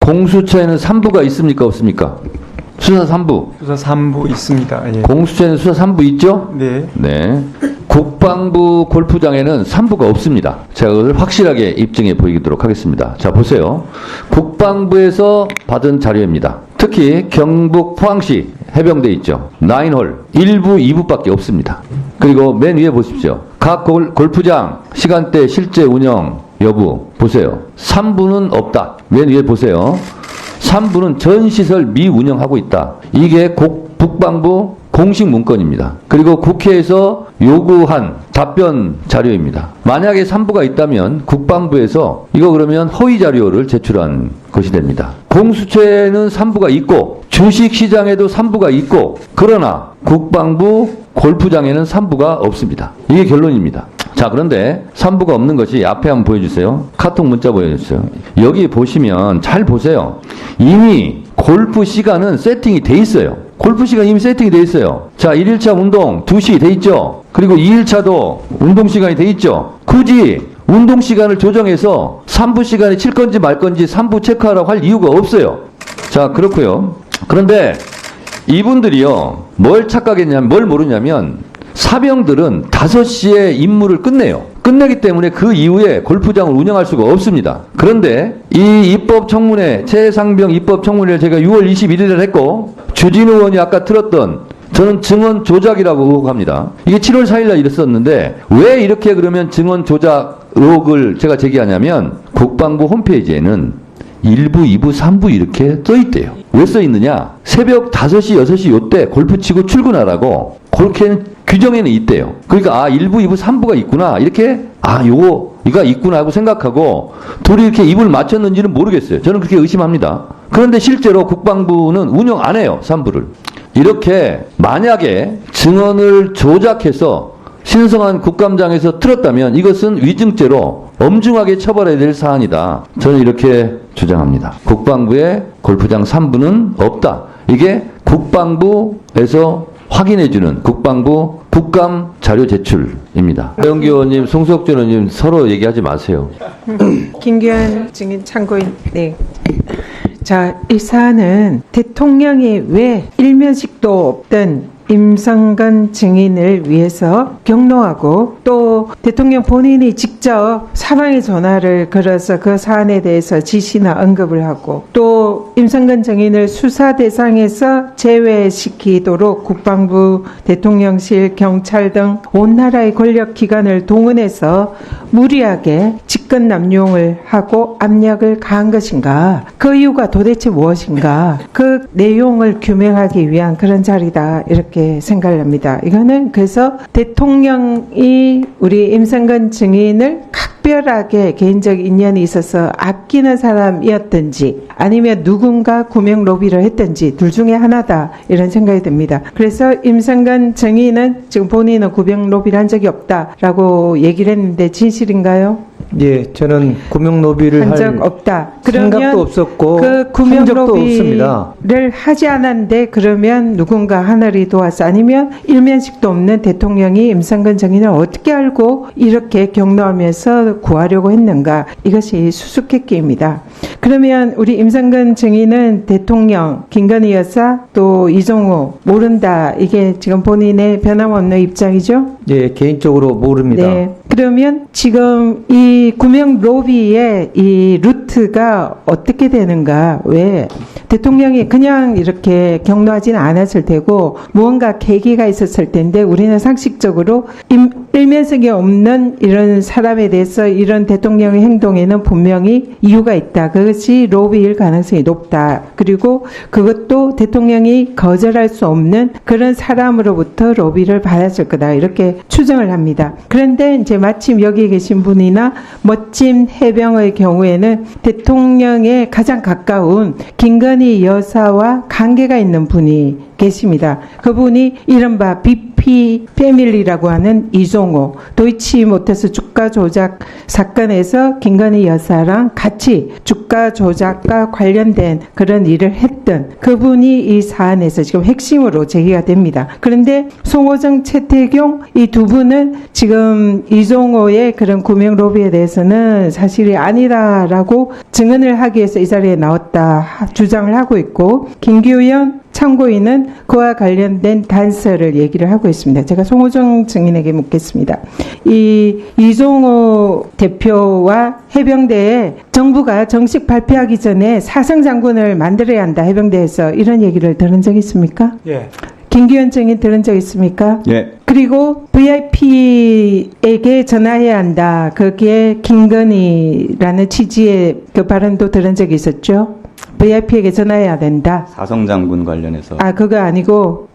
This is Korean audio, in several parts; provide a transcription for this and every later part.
공수처에는 3부가 있습니까? 없습니까? 수사 3부. 수사 3부 있습니다. 예. 공수처에는 수사 3부 있죠? 네. 네. 국방부 골프장에는 3부가 없습니다. 제가 그걸 확실하게 입증해 보이도록 하겠습니다. 자, 보세요. 국방부에서 받은 자료입니다. 특히 경북 포항시 해병대 있죠. 9홀 1부, 2부밖에 없습니다. 그리고 맨 위에 보십시오. 각 골프장 시간대 실제 운영 여부 보세요. 3부는 없다. 맨 위에 보세요. 3부는 전 시설 미운영하고 있다. 이게 국방부 공식 문건입니다. 그리고 국회에서 요구한 답변 자료입니다. 만약에 3부가 있다면 국방부에서 이거 그러면 허위 자료를 제출한 것이 됩니다. 공수처에는 3부가 있고 주식시장에도 3부가 있고 그러나 국방부 골프장에는 3부가 없습니다. 이게 결론입니다. 자, 그런데 3부가 없는 것이 앞에 한번 보여주세요. 카톡 문자 보여주세요. 여기 보시면 잘 보세요. 이미 골프 시간은 세팅이 돼 있어요. 골프 시간 이미 세팅이 돼 있어요. 자, 1일차 운동 2시 돼 있죠. 그리고 2일차도 운동 시간이 돼 있죠. 굳이 운동 시간을 조정해서 3부 시간에 칠 건지 말 건지 3부 체크하라고 할 이유가 없어요. 자, 그렇고요. 그런데 이분들이요. 뭘 착각했냐면 뭘 모르냐면 사병들은 5시에 임무를 끝내요. 끝내기 때문에 그 이후에 골프장을 운영할 수가 없습니다. 그런데 이 입법청문회, 최상병 입법청문회를 제가 6월 21일에 했고 주진우 의원이 아까 틀었던 저는 증언 조작이라고 의혹합니다. 이게 7월 4일날 이랬었는데 왜 이렇게 그러면 증언 조작 의혹을 제가 제기하냐면 국방부 홈페이지에는 1부, 2부, 3부 이렇게 써있대요. 왜 써있느냐? 새벽 5시, 6시 요때 골프 치고 출근하라고 그렇게는 규정에는 있대요. 그러니까 1부, 2부, 3부가 있구나. 이렇게 이거 있구나 하고 생각하고 둘이 이렇게 입을 맞췄는지는 모르겠어요. 저는 그렇게 의심합니다. 그런데 실제로 국방부는 운영 안 해요. 3부를. 이렇게 만약에 증언을 조작해서 신성한 국감장에서 틀었다면 이것은 위증죄로 엄중하게 처벌해야 될 사안이다. 저는 이렇게 주장합니다. 국방부의 골프장 3부는 없다. 이게 국방부에서 확인해주는 국방부 국감 자료 제출입니다. 배영기 의원님, 송석준 의원님 서로 얘기하지 마세요. 김규현 증인 참고인. 네. 자, 이 사안은 대통령이 왜 일면식도 없던 임성근 증인을 위해서 경로하고 또 대통령 본인이 직접 사방에 전화를 걸어서 그 사안에 대해서 지시나 언급을 하고 또 임성근 증인을 수사 대상에서 제외시키도록 국방부, 대통령실, 경찰 등 온 나라의 권력기관을 동원해서 무리하게 직권 남용을 하고 압력을 가한 것인가? 그 이유가 도대체 무엇인가? 그 내용을 규명하기 위한 그런 자리다. 이렇게 생각을 합니다. 이거는 그래서 대통령이 우리 임성근 증인을 각별하게 개인적 인연이 있어서 아끼는 사람이었든지 아니면 누군가 구명 로비를 했든지 둘 중에 하나다 이런 생각이 듭니다. 그래서 임성근 증인은 지금 본인은 구명 로비를 한 적이 없다라고 얘기를 했는데 진실인가요? 예, 저는 구명 로비를 한 할 적 없다. 생각도 없었고 그 구명 한 적도 없습니다. 로비를 하지 않았는데 그러면 누군가 하늘이 도와서 아니면 일면식도 없는 대통령이 임성근 증인을 어떻게 알고 이렇게 경로하면서 구하려고 했는가? 이것이 수수께끼입니다. 그러면 우리 임성근 증인은 대통령, 김건희 여사, 또 이종우 모른다. 이게 지금 본인의 변함없는 입장이죠? 예, 개인적으로 모릅니다. 네. 그러면 지금 이 구명 로비의 이 루트가 어떻게 되는가? 왜 대통령이 그냥 이렇게 경로하지는 않았을 테고 무언가 계기가 있었을 텐데 우리는 상식적으로 일면성이 없는 이런 사람에 대해서 이런 대통령의 행동에는 분명히 이유가 있다. 그것이 로비일 가능성이 높다. 그리고 그것도 대통령이 거절할 수 없는 그런 사람으로부터 로비를 받았을 거다. 이렇게 추정을 합니다. 그런데 이제 마침 여기 계신 분이나 멋진 해병의 경우에는 대통령의 가장 가까운 김건희 여사와 관계가 있는 분이 계십니다. 그분이 이른바 BP 패밀리라고 하는 이종호 도이치모터스 주가 조작 사건에서 김건희 여사랑 같이 주가 조작과 관련된 그런 일을 했던 그분이 이 사안에서 지금 핵심으로 제기가 됩니다. 그런데 송호정, 최태경 이 두 분은 지금 이종호의 그런 구명 로비에 대해서는 사실이 아니다라고 증언을 하기 위해서 이 자리에 나왔다 주장을 하고 있고, 김규현 참고인은 그와 관련된 단서를 얘기를 하고 있습니다. 제가 송호정 증인에게 묻겠습니다. 이 이종호 대표와 해병대에 정부가 정식 발표하기 전에 사성장군을 만들어야 한다, 해병대에서 이런 얘기를 들은 적 있습니까? 예. 김규현 증인 들은 적 있습니까? 예. 그리고 VIP에게 전화해야 한다. 그게 김건희라는 취지의 그 발언도 들은 적이 있었죠. VIP에게 전화해야 된다. 사성장군 관련해서 아, 그거 아니고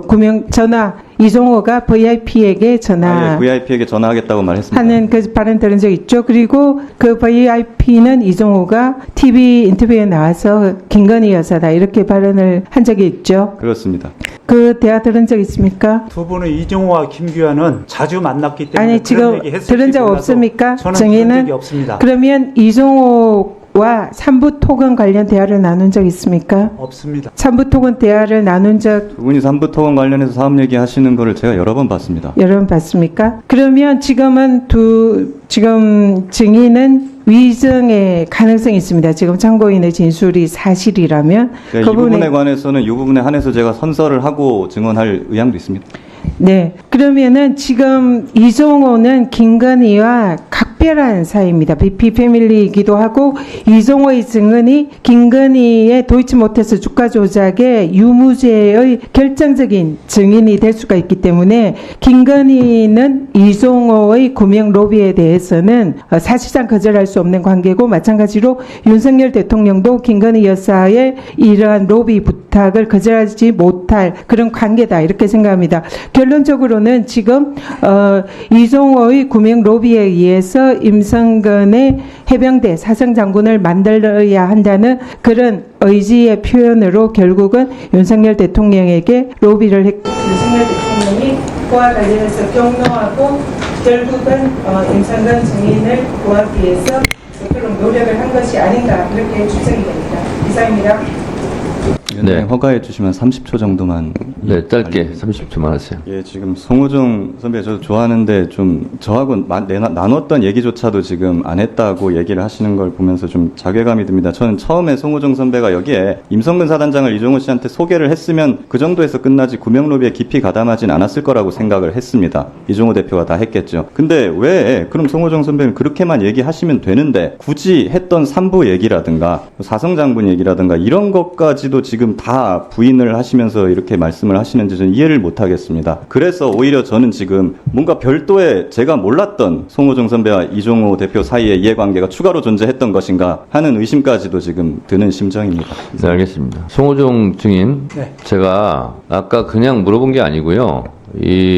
구명 전화 이종호가 VIP에게 전화 예, VIP에게 전화하겠다고 말했습니다. 하는 그 발언 들은 적 있죠. 그리고 그 VIP는 이종호가 TV 인터뷰에 나와서 김건희 여사다 이렇게 발언을 한 적이 있죠. 그렇습니다. 그 대화 들은 적 있습니까? 두 분은 이종호와 김규현은 자주 만났기 때문에 아니, 지금 그런 얘기 했을지 들은 적 몰라도 없습니까? 저는 증인은? 들은 적이 없습니다. 그러면 이종호와 삼부토건 관련 대화를 나눈 적 있습니까? 없습니다. 삼부토건 대화를 나눈 적 두 분이 삼부토건 관련해서 사업 얘기하시는 거를 제가 여러 번 봤습니다. 여러분 봤습니까? 그러면 지금 증인은 위증의 가능성이 있습니다. 지금 참고인의 진술이 사실이라면 네, 이 부분에 관해서는 이 부분에 한해서 제가 선서를 하고 증언할 의향도 있습니다. 네. 그러면은 지금 이종호는 김건희와 각별한 사이입니다. BP 패밀리이기도 하고, 이종호의 증언이 김건희의 도이치모터스 주가 조작의 유무죄의 결정적인 증인이 될 수가 있기 때문에 김건희는 이종호의 구명 로비에 대해서는 사실상 거절할 수 없는 관계고, 마찬가지로 윤석열 대통령도 김건희 여사의 이러한 로비 부탁을 거절하지 못할 그런 관계다 이렇게 생각합니다. 결론적으로는 지금 이종호의 구명 로비에 의해서 임성근의 해병대 사성장군을 만들어야 한다는 그런 의지의 표현으로 결국은 윤석열 대통령에게 로비를 했고, 윤석열 대통령이 그와 관련해서 경로하고 결국은 임성근 증인을 구하기 위해서 그런 노력을 한 것이 아닌가 그렇게 추정이 됩니다. 이상입니다. 네. 허가해 주시면 30초 정도만. 네, 짧게 30초만 하세요. 예, 지금 송호정 선배 저도 좋아하는데 좀 저하고 나눴던 얘기조차도 지금 안 했다고 얘기를 하시는 걸 보면서 좀 자괴감이 듭니다. 저는 처음에 송호정 선배가 여기에 임성근 사단장을 이종호 씨한테 소개를 했으면 그 정도에서 끝나지 구명로비에 깊이 가담하진 않았을 거라고 생각을 했습니다. 이종호 대표가 다 했겠죠. 근데 왜 그럼 송호정 선배는 그렇게만 얘기하시면 되는데 굳이 했던 삼부 얘기라든가 사성장군 얘기라든가 이런 것까지도 지금 다 부인을 하시면서 이렇게 말씀을 하시는지 저는 이해를 못 하겠습니다. 그래서 오히려 저는 지금 뭔가 별도의 제가 몰랐던 송호정 선배와 이종호 대표 사이의 이해관계가 추가로 존재했던 것인가 하는 의심까지도 지금 드는 심정입니다. 네, 알겠습니다. 송호정 증인, 네. 제가 아까 그냥 물어본 게 아니고요.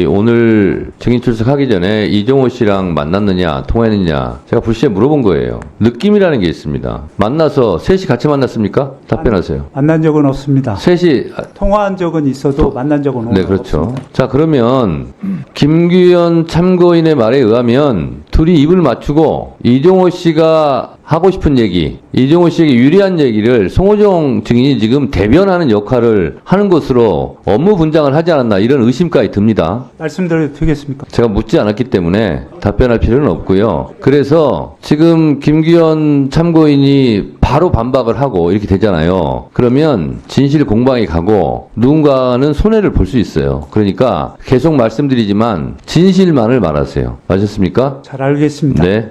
오늘 증인 출석하기 전에 이종호 씨랑 만났느냐, 통화했느냐, 제가 불시에 물어본 거예요. 느낌이라는 게 있습니다. 만나서 셋이 같이 만났습니까? 답변하세요. 만난 적은 없습니다. 셋이, 통화한 적은 있어도 만난 적은 네, 그렇죠. 없습니다. 자, 그러면 김규현 참고인의 말에 의하면 둘이 입을 맞추고 이종호 씨가 하고 싶은 얘기, 이종호 씨에게 유리한 얘기를 송호정 증인이 지금 대변하는 역할을 하는 것으로 업무 분장을 하지 않았나 이런 의심까지 듭니다. 말씀드려도 되겠습니까? 제가 묻지 않았기 때문에 답변할 필요는 없고요. 그래서 지금 김규현 참고인이 바로 반박을 하고 이렇게 되잖아요. 그러면 진실 공방이 가고 누군가는 손해를 볼 수 있어요. 그러니까 계속 말씀드리지만 진실만을 말하세요. 아셨습니까? 잘 알겠습니다. 네.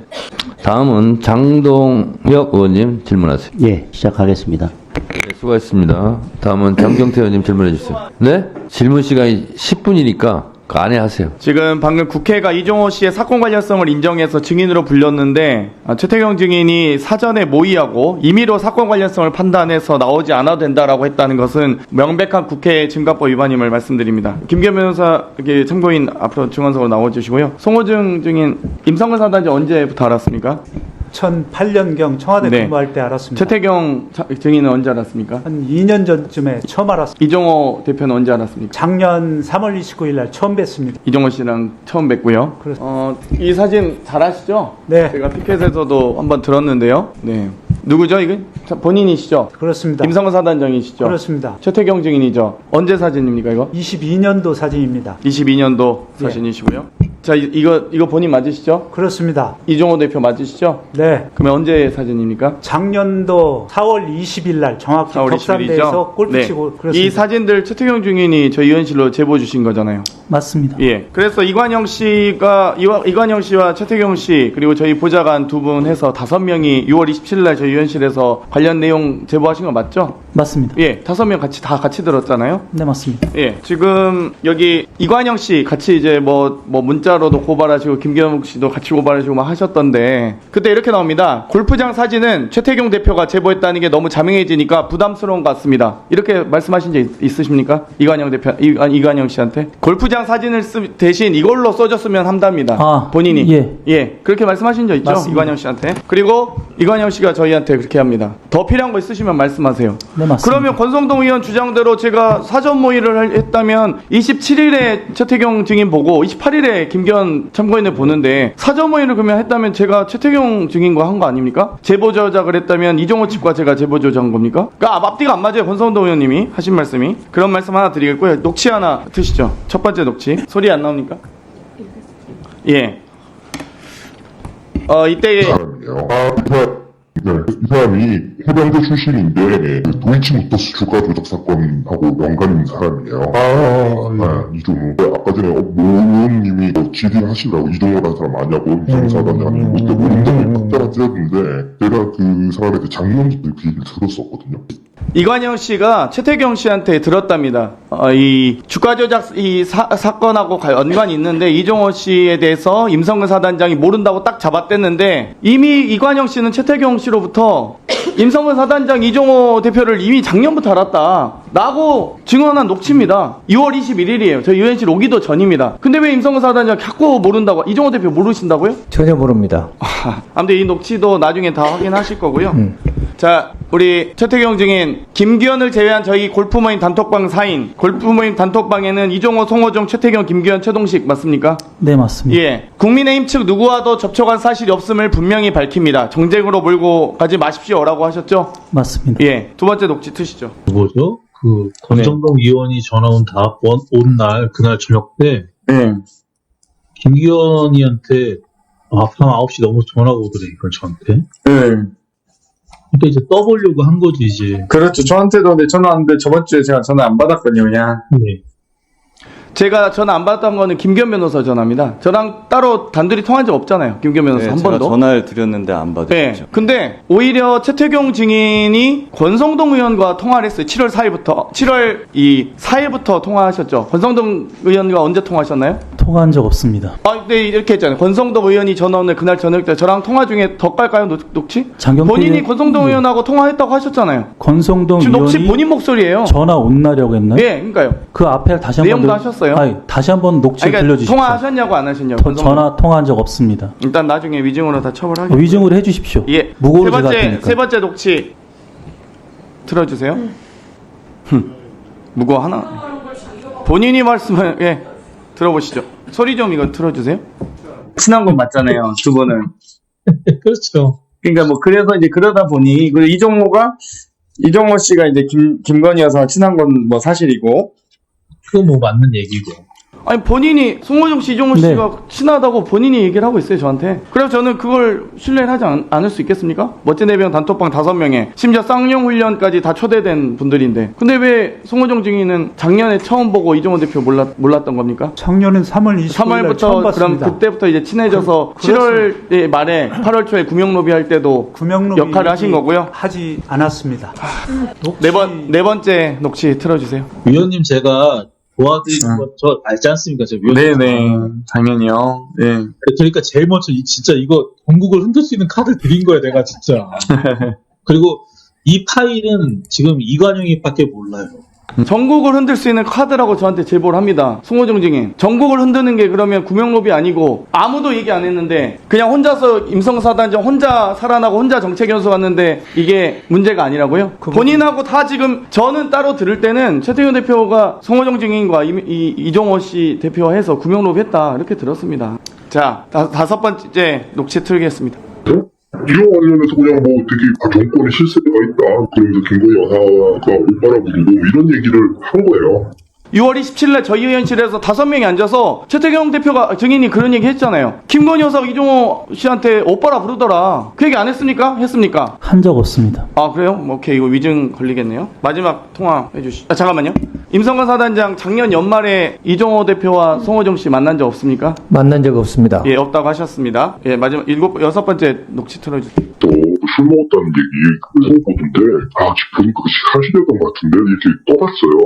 다음은 장동혁 의원님 질문하세요. 예, 시작하겠습니다. 네, 수고하셨습니다. 다음은 장경태 의원님 질문해 주세요. 네? 질문 시간이 10분이니까 그 안에 하세요. 지금 방금 국회가 이종호 씨의 사건 관련성을 인정해서 증인으로 불렸는데 최태경 증인이 사전에 모의하고 임의로 사건 관련성을 판단해서 나오지 않아도 된다라고 했다는 것은 명백한 국회 증거법 위반임을 말씀드립니다. 김기현 변호사 이렇게 참고인 앞으로 증언석으로 나와주시고요. 송호정 증인 임성근 사단지 언제부터 알았습니까? 2008년경 청와대 네. 근무할 때 알았습니다. 최태경 증인은 언제 알았습니까? 한 2년 전쯤에 처음 알았습니다. 이종호 대표는 언제 알았습니까? 작년 3월 29일 날 처음 뵀습니다. 이종호 씨랑 처음 뵙고요. 이 사진 잘 아시죠? 네. 제가 피켓에서도 한번 들었는데요. 네. 누구죠, 이거? 본인이시죠? 그렇습니다. 임성근 사단장이시죠? 그렇습니다. 최태경 증인이죠? 언제 사진입니까, 이거? 22년도 사진입니다. 22년도 예. 사진이시고요. 자, 이거 본인 맞으시죠? 그렇습니다. 이종호 대표 맞으시죠? 네. 그러면 언제 사진입니까? 작년도 4월 20일 날 정확히 4월 격산대에서 20일이죠? 골프 치고 그렇습니다. 이 사진들 최태경 증인이 저희 의원실로 제보 주신 거잖아요. 맞습니다. 예. 그래서 이관영 씨와 최태경 씨 그리고 저희 보좌관 두 분 해서 5명이 6월 27일 날 저희 의원실에서 관련 내용 제보하신 거 맞죠? 맞습니다. 예. 5명 같이 들었잖아요. 네, 맞습니다. 예. 지금 여기 이관영 씨 같이 이제 뭐 문자로도 고발하시고 김경욱 씨도 같이 고발하시고 막 하셨던데 그때 이렇게 나옵니다. 골프장 사진은 최태경 대표가 제보했다는 게 너무 자명해지니까 부담스러운 것 같습니다. 이렇게 말씀하신 적 있으십니까? 이관영 씨한테 골프장 사진을 대신 이걸로 써줬으면 한답니다. 본인이 예. 그렇게 말씀하신 적 있죠? 맞습니다. 이관영 씨한테. 그리고 이관영 씨가 저희한테 그렇게 합니다. 더 필요한 거 있으시면 말씀하세요. 네, 맞습니다. 그러면 권성동 의원 주장대로 제가 사전 모의를 했다면 27일에 최태경 증인 보고 28일에 김기현 참고인을 보는데 사전 모의를 그러면 했다면 제가 최태경 증인과 한 거 아닙니까? 제보 조작을 했다면 이종호 측과 제가 제보 조작한 겁니까? 그러니까 앞뒤가 안 맞아요. 권성동 의원님이 하신 말씀이. 그런 말씀 하나 드리겠고요. 녹취 하나 드시죠. 첫 번째 녹취. 소리 안 나옵니까? 예. 이때 사람이에요. 이 사람이 해병대 출신인데 도이치모터스 주가 조작 사건하고 연관 있는 사람이에요. 이종호. 아까 전에 모 의원님이 질의를 하시라고 이종호라는 사람 아냐고 임성사단장님 그때 뭐 인정을 빡 때렸는데 제가 그 사람한테 작년부터 그 얘기를 들었었거든요. 이관영 씨가 최태경 씨한테 들었답니다. 이 주가 조작 이 사건하고 연관이 있는데 이종호 씨에 대해서 임성근 사단장이 모른다고 딱 잡아댔는데 이미 이관영 씨는 최태경 씨로부터 임성근 사단장 이종호 대표를 이미 작년부터 알았다라고 증언한 녹취입니다. 6월 21일이에요. 저희 의원실 오기도 전입니다. 근데 왜 임성근 사단장 자꾸 모른다고? 이종호 대표 모르신다고요? 전혀 모릅니다. 아무튼 이 녹취도 나중에 다 확인하실 거고요. 자, 우리 최태경 증인 김기현을 제외한 저희 골프모임 단톡방 4인 골프모임 단톡방에는 이종호, 송호정, 최태경, 김기현, 최동식 맞습니까? 네, 맞습니다. 예. 국민의힘 측 누구와도 접촉한 사실이 없음을 분명히 밝힙니다. 정쟁으로 몰고 가지 마십시오라고 하셨죠? 맞습니다. 예. 두 번째 녹취 트시죠. 뭐죠? 그 권성동 의원이 전화 온 그날 저녁 때 예. 김기현이한테 밤 9시 넘어서 전화가 오더래 이걸 저한테. 예. 그러니까 이제 떠보려고 한 거지 이제. 그렇죠. 저한테도 전화 왔는데 저번 주에 제가 전화 안 받았거든요, 그냥. 네. 제가 전화 안 받았던 거는 김기현 변호사 전화입니다. 저랑 따로 단둘이 통한 적 없잖아요. 김기현 변호사 한 제가 번도. 전화를 드렸는데 안 받으셨죠. 네. 근데 오히려 최태경 증인이 권성동 의원과 통화를 했어요. 7월 4일부터 통화하셨죠. 권성동 의원과 언제 통화하셨나요? 통화한 적 없습니다. 네, 이렇게 했잖아요. 권성동 의원이 전화 오늘 그날 저녁 때 저랑 통화 중에 더 깔까요? 녹취? 장경태 본인이 의원- 권성동 의원하고 통화했다고 하셨잖아요. 권성동 지금 녹취 의원이 본인 목소리예요. 전화 온 날이라고 했나요? 예, 그러니까요. 그 앞에 다시 한번 내용도 하셨어요? 다시 한번 녹취 그러니까 들려주십시오. 통화하셨냐고 안 하셨냐고. 권성동. 전화 통화한 적 없습니다. 일단 나중에 위증으로 다 처벌하겠습니다. 위증을 해주십시오. 예. 무고로 제가 할 세 테니까. 번째 녹취 틀어주세요. 무고 하나. 본인이 말씀을 들어보시죠. 소리 좀 이거 틀어주세요. 친한 건 맞잖아요. 두 분은. 그렇죠. 그러니까 뭐 그래서 이제 그러다 보니 그리고 이종호 씨가 이제 김건희여서 친한 건 뭐 사실이고. 그거 뭐 맞는 얘기고. 아니 본인이 송호정 씨, 이종호 네. 씨가 친하다고 본인이 얘기를 하고 있어요 저한테. 그래서 저는 그걸 신뢰를 하지 않을 수 있겠습니까? 멋진 해병 단톡방 5명에 심지어 쌍용 훈련까지 다 초대된 분들인데 근데 왜 송호정 증인은 작년에 처음 보고 이종호 대표 몰랐던 겁니까? 작년은 3월 29일 날 처음 3월부터 그럼 봤습니다. 그때부터 이제 친해져서 7월 말에 8월 초에 구명로비 할 때도 구명로비 역할을 하신 거고요. 하지 않았습니다. 네 번째 녹취 틀어주세요. 위원님 제가 도와드리는 거 저 알지 않습니까? 저 위원님. 당연히요. 네. 그러니까 제일 먼저 진짜 이거 전국을 흔들 수 있는 카드 드린 거야 내가 진짜. 그리고 이 파일은 지금 이관영이 밖에 몰라요. 전국을 흔들 수 있는 카드라고 저한테 제보를 합니다. 송호정 증인. 전국을 흔드는 게 그러면 구명로비 아니고 아무도 얘기 안 했는데 그냥 혼자서 임성사단장 혼자 살아나고 혼자 정책연수 갔는데 이게 문제가 아니라고요? 본인하고 다 지금 저는 따로 들을 때는 최태경 대표가 송호정 증인과 이종호 씨 대표와 해서 구명로비 했다 이렇게 들었습니다. 자, 다섯 번째 녹취 틀겠습니다. 이거 관련해서 그냥 뭐 되게 정권에 실세가 있다. 그러면서 김건희 여사가 오빠라 부르고 이런 얘기를 한 거예요. 6월 27일에 저희 의원실에서 5명이 앉아서 최태경 대표가 증인이 그런 얘기 했잖아요. 김건희 여사가 이종호 씨한테 오빠라 부르더라. 그 얘기 안 했습니까? 했습니까? 한 적 없습니다. 아 그래요? 뭐, 오케이 이거 위증 걸리겠네요. 마지막 통화 해주시죠. 아, 잠깐만요. 임성근 사단장 작년 연말에 이종호 대표와 송호정 씨 만난 적 없습니까? 만난 적 없습니다. 예, 없다고 하셨습니다. 예, 마지막 여섯 번째 녹취 틀어주세요. 또 술 먹었다는 얘기 그거 보던데 보니까 사실이었던 것 같은데 이렇게 떠봤어요.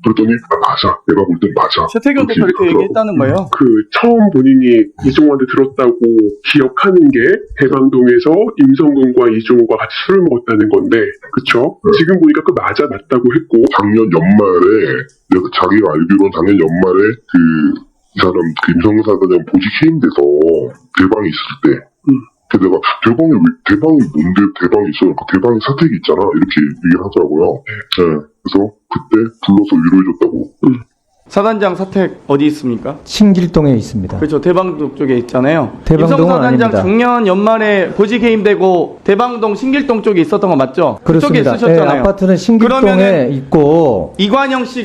그랬더니 맞아. 내가 볼 땐 맞아. 최태경 대표 이렇게 얘기했다는 거예요. 처음 본인이 이종호한테 들었다고 기억하는 게 대방동에서 임성근과 이종호가 같이 술을 먹었다는 건데, 그쵸? 지금 보니까 그 맞다고 했고. 작년 연말에 자기가 알기로는 작년 연말에 이 사람 임성근 사단장 보직 해임돼서 대방이 있을 때 내가 대방이 뭔데 대방이 있어? 그러니까 대방이 사택이 있잖아 이렇게 얘기를 하더라고요. 네. 그래서 그때 불러서 위로해줬다고. 사단장 사택 어디 있습니까? 신길동에 있습니다. 그렇죠. 대방동 쪽에 있잖아요. 대방동은 임성 사단장 아닙니다. 작년 연말에 보직 해임되고 대방동 신길동 쪽에 있었던 거 맞죠? 그쪽에 그렇습니다. 있으셨잖아요. 네, 아파트는 신길동에 그러면은 있고 이관영 씨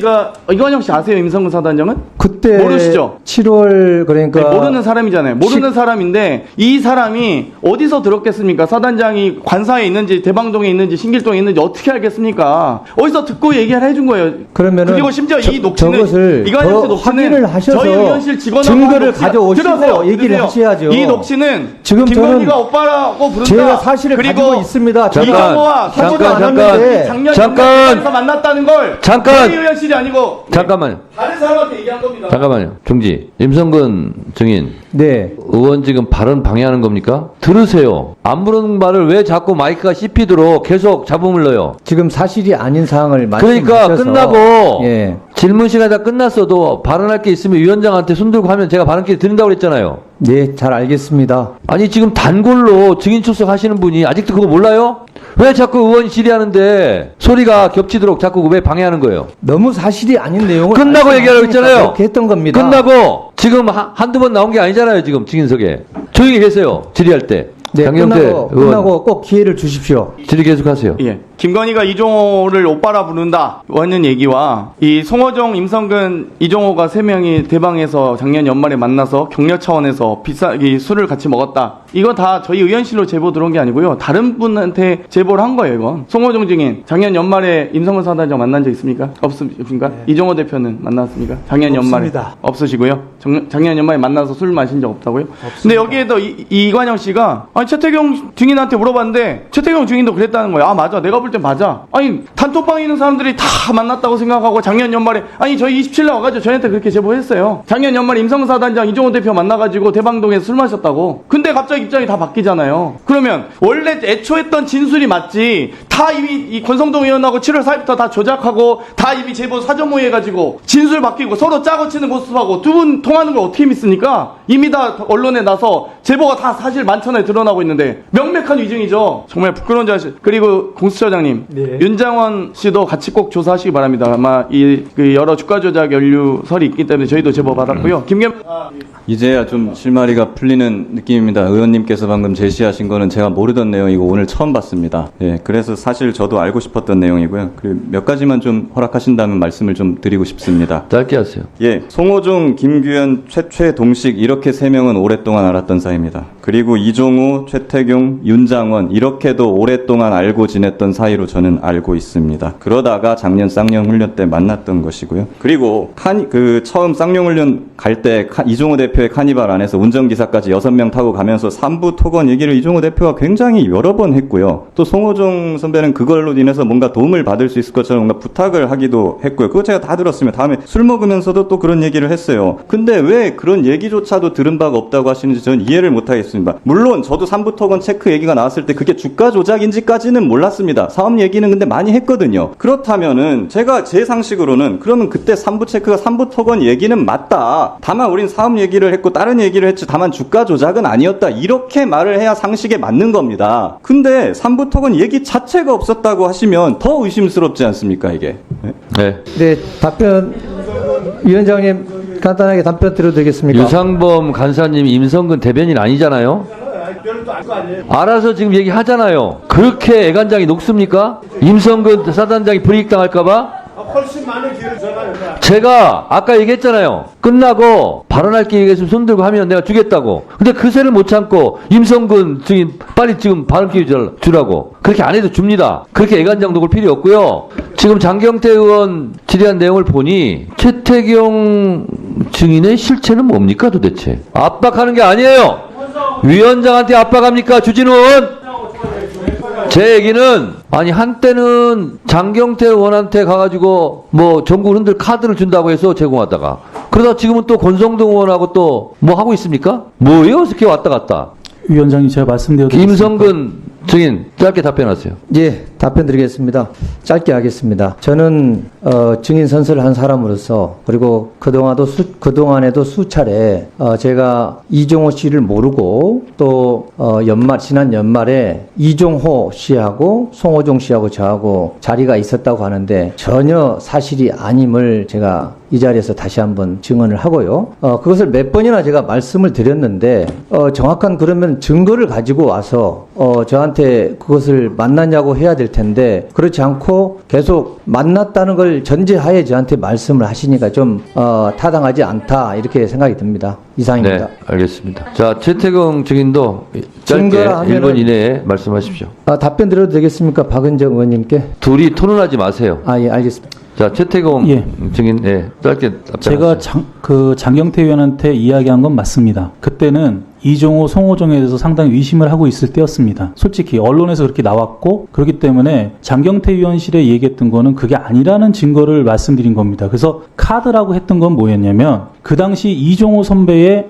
아세요? 임성근 사단장은? 그때 모르시죠? 7월 그러니까 네, 모르는 사람이잖아요. 모르는 사람인데 이 사람이 어디서 들었겠습니까? 사단장이 관사에 있는지 대방동에 있는지 신길동에 있는지 어떻게 알겠습니까? 어디서 듣고 얘기를 해준 거예요. 그러면은 그리고 심지어 이 녹취는 저것을 이관영 씨 더 녹취는 확인을 하셔서 저희 의원실 직원하고 증거를 녹취가- 가져오시고 들으세요. 얘기를 들으세요. 하셔야죠. 이 녹취는 지금 김건희가 저는 오빠라고 부른다. 제가 사실을 그리고 가지고 있습니다. 이정호와 작년 잠깐 만났다는 걸 잠깐! 저희 의원실이 아니고 잠깐만요. 다른 사람한테 얘기한 겁니다. 잠깐만요. 중지. 임성근 증인. 네. 의원 지금 발언 방해하는 겁니까? 들으세요. 안 부르는 말을 왜 자꾸 마이크가 씹히도록 계속 잡음을 넣어요? 지금 사실이 아닌 사항을 그러니까 말씀하셔서 끝나고 예. 질문 시간이 다 끝났어도 발언할 게 있으면 위원장한테 손 들고 하면 제가 발언 기회 드린다고 그랬잖아요. 네, 잘 알겠습니다. 아니 지금 단골로 증인 출석하시는 분이 아직도 그거 몰라요? 왜 자꾸 의원이 질의하는데 소리가 겹치도록 자꾸 왜 방해하는 거예요? 너무 사실이 아닌 내용을 끝나고 얘기하라고 했잖아요. 그렇게 했던 겁니다. 끝나고 지금 한두 번 나온 게 아니잖아요. 지금 증인석에. 조용히 계세요. 질의할 때. 네, 장경태 의원 끝나고 꼭 기회를 주십시오. 질의 계속하세요. 예. 김건희가 이종호를 오빠라 부른다 하는 얘기와 이 송호정, 임성근, 이종호가 3명이 대방에서 작년 연말에 만나서 격려 차원에서 이 술을 같이 먹었다. 이거 다 저희 의원실로 제보 들어온 게 아니고요. 다른 분한테 제보를 한 거예요, 이건. 송호정 증인, 작년 연말에 임성근 사단장 만난 적 있습니까? 없습니까? 이종호 대표는 만났습니까? 작년 연말에. 없습니다. 없으시고요. 작년 연말에 만나서 술 마신 적 없다고요? 근데 여기에도 이관영 씨가 아니 최태경 증인한테 물어봤는데 최태경 증인도 그랬다는 거예요. 아 맞아, 내가 볼 땐 맞아. 아니 단톡방에 있는 사람들이 다 만났다고 생각하고 작년 연말에 아니 저희 27일 와가지고 저희한테 그렇게 제보했어요. 작년 연말에 임성근 사단장 이종호 대표 만나가지고 대방동에서 술 마셨다고. 근데 갑자기 입장이 다 바뀌잖아요. 그러면 원래 애초 했던 진술이 맞지. 다 이미 이 권성동 의원하고 7월 4일부터 다 조작하고 다 이미 제보 사전 모의해가지고 진술 바뀌고 서로 짜고 치는 모습하고 두 분 통하는 걸 어떻게 믿습니까? 이미 다 언론에 나서 제보가 다 사실 만천하에 드러나고 있는데 명백한 위증이죠. 정말 부끄러운 자식. 그리고 공수처장님, 네. 윤장원 씨도 같이 꼭 조사하시기 바랍니다. 아마 그 여러 주가 조작 연루설이 있기 때문에 저희도 제보 받았고요. 이제야 좀 실마리가 풀리는 느낌입니다. 의원님께서 방금 제시하신 거는 제가 모르던 내용이고 오늘 처음 봤습니다. 예, 그래서 사실 저도 알고 싶었던 내용이고요. 그리고 몇 가지만 좀 허락하신다면 말씀을 좀 드리고 싶습니다. 짧게 하세요. 예, 송호종, 김규현, 최동식 이렇게 3명은 오랫동안 알았던 사이입니다. 그리고 이종호, 최태경, 윤장원 이렇게도 오랫동안 알고 지냈던 사이로 저는 알고 있습니다. 그러다가 작년 쌍용훈련 때 만났던 것이고요. 그리고 처음 쌍용훈련 갈 때 이종호 대표의 카니발 안에서 운전기사까지 6명 타고 가면서 3부 토건 얘기를 이종호 대표가 굉장히 여러 번 했고요. 또 송호종 선배는 그걸로 인해서 뭔가 도움을 받을 수 있을 것처럼 뭔가 부탁을 하기도 했고요. 그거 제가 다 들었으면 다음에 술 먹으면서도 또 그런 얘기를 했어요. 근데 왜 그런 얘기조차도 들은 바가 없다고 하시는지 저는 이해를 못하겠습니다. 물론 저도 3부 토건 체크 얘기가 나왔을 때 그게 주가 조작인지까지는 몰랐습니다. 사업 얘기는 근데 많이 했거든요. 그렇다면은 제가 제 상식으로는 그러면 그때 3부 체크가 3부 토건 얘기는 맞다. 다만 우린 사업 얘기를 했고 다른 얘기를 했지 다만 주가 조작은 아니었다. 이렇게 말을 해야 상식에 맞는 겁니다. 근데 3부 토건 얘기 자체가 없었다고 하시면 더 의심스럽지 않습니까, 이게? 네. 네, 답변, 위원장님, 간단하게 답변 드려도 되겠습니까? 유상범 간사님 임성근 대변인 아니잖아요. 알아서 지금 얘기하잖아요. 그렇게 애간장이 녹습니까? 임성근 사단장이 불이익당할까봐? 제가 아까 얘기했잖아요. 끝나고 발언할 게 있으면 손 들고 하면 내가 주겠다고. 근데 그새를 못 참고 임성근 증인 빨리 지금 발언 기회 주라고. 그렇게 안 해도 줍니다. 그렇게 애간장 녹을 필요 없고요. 지금 장경태 의원 질의한 내용을 보니 최태경 증인의 실체는 뭡니까 도대체? 압박하는 게 아니에요. 위원장한테 압박합니까 주진우 의원? 제 얘기는 아니 한때는 장경태 의원한테 가가지고 뭐 전국 흔들 카드를 준다고 해서 제공하다가 그러다 지금은 또 권성동 의원하고 또 뭐 하고 있습니까? 뭐예요? 이렇게 왔다 갔다. 위원장님 제가 말씀드려도 되겠습니까? 임성근 증인 짧게 답변하세요. 예, 답변 드리겠습니다. 짧게 하겠습니다. 저는 증인 선서를 한 사람으로서 그리고 그동안에도 수차례 제가 이종호 씨를 모르고 또 지난 연말에 이종호 씨하고 송호종 씨하고 저하고 자리가 있었다고 하는데 전혀 사실이 아님을 제가 이 자리에서 다시 한번 증언을 하고요. 그것을 몇 번이나 제가 말씀을 드렸는데 정확한 그러면 증거를 가지고 와서 저한테 그것을 만났냐고 해야 될 텐데 그렇지 않고 계속 만났다는 걸 전제하에 저한테 말씀을 하시니까 좀 타당하지 않다 이렇게 생각이 듭니다. 이상입니다. 네, 알겠습니다. 자, 최태경 증인도 짧게 증거라 하면은- 1분 이내에 말씀하십시오. 답변 드려도 되겠습니까? 박은정 의원님께. 둘이 토론하지 마세요. 예, 알겠습니다. 자, 최태경 예. 증인, 짧게 답변하세요. 제가 장경태 의원한테 이야기한 건 맞습니다. 그때는 이종호, 송호정에 대해서 상당히 의심을 하고 있을 때였습니다. 솔직히 언론에서 그렇게 나왔고 그렇기 때문에 장경태 의원실에 얘기했던 거는 그게 아니라는 증거를 말씀드린 겁니다. 그래서 카드라고 했던 건 뭐였냐면 그 당시 이종호 선배의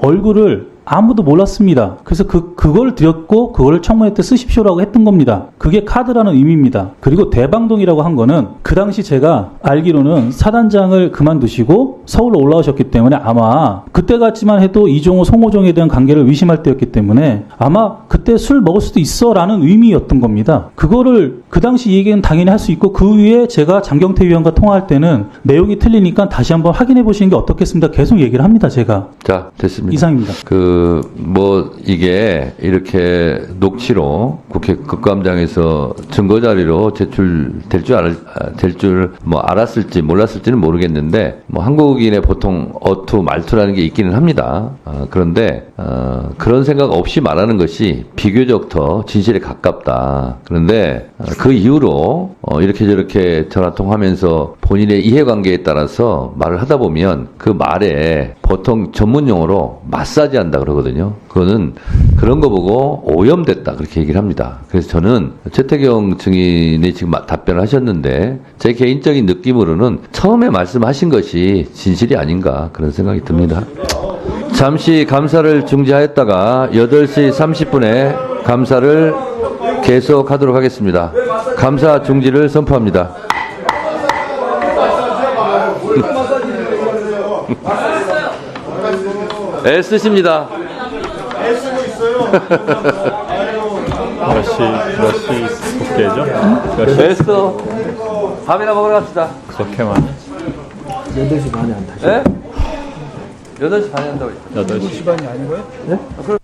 얼굴을 아무도 몰랐습니다. 그래서 그걸 드렸고 그걸 청문회 때 쓰십시오라고 했던 겁니다. 그게 카드라는 의미입니다. 그리고 대방동이라고 한 거는 그 당시 제가 알기로는 사단장을 그만두시고 서울로 올라오셨기 때문에 아마 그때 같지만 해도 이종호, 송호정에 대한 관계를 의심할 때였기 때문에 아마 그때 술 먹을 수도 있어라는 의미였던 겁니다. 그거를 그 당시 얘기는 당연히 할 수 있고 그 위에 제가 장경태 위원과 통화할 때는 내용이 틀리니까 다시 한번 확인해 보시는 게 어떻겠습니까? 계속 얘기를 합니다. 제가. 자, 됐습니다. 이상입니다. 이게 이렇게 녹취로 국회 국감장에서 증거 자료로 제출될 줄 알았을지 몰랐을지는 모르겠는데 한국인의 보통 어투 말투라는 게 있기는 합니다. 그런데 그런 생각 없이 말하는 것이 비교적 더 진실에 가깝다. 그런데 그 이후로 이렇게 저렇게 전화 통화하면서 본인의 이해관계에 따라서 말을 하다 보면 그 말에 보통 전문 용어로 마사지 한다 그러거든요. 그거는 그런 거 보고 오염됐다 그렇게 얘기를 합니다. 그래서 저는 최태경 증인이 지금 답변을 하셨는데 제 개인적인 느낌으로는 처음에 말씀하신 것이 진실이 아닌가 그런 생각이 듭니다. 잠시 감사를 중지하였다가 8시 30분에 감사를 계속하도록 하겠습니다. 감사 중지를 선포합니다. 애쓰십니다. 애쓰고 있어요. 몇 시 복귀죠? 애써. 밥이나 먹으러 갑시다. 그렇게만. 8시 반에 안 타시. 예? 8시 반에 한다고 했죠. 8시. 시간이 아니고요?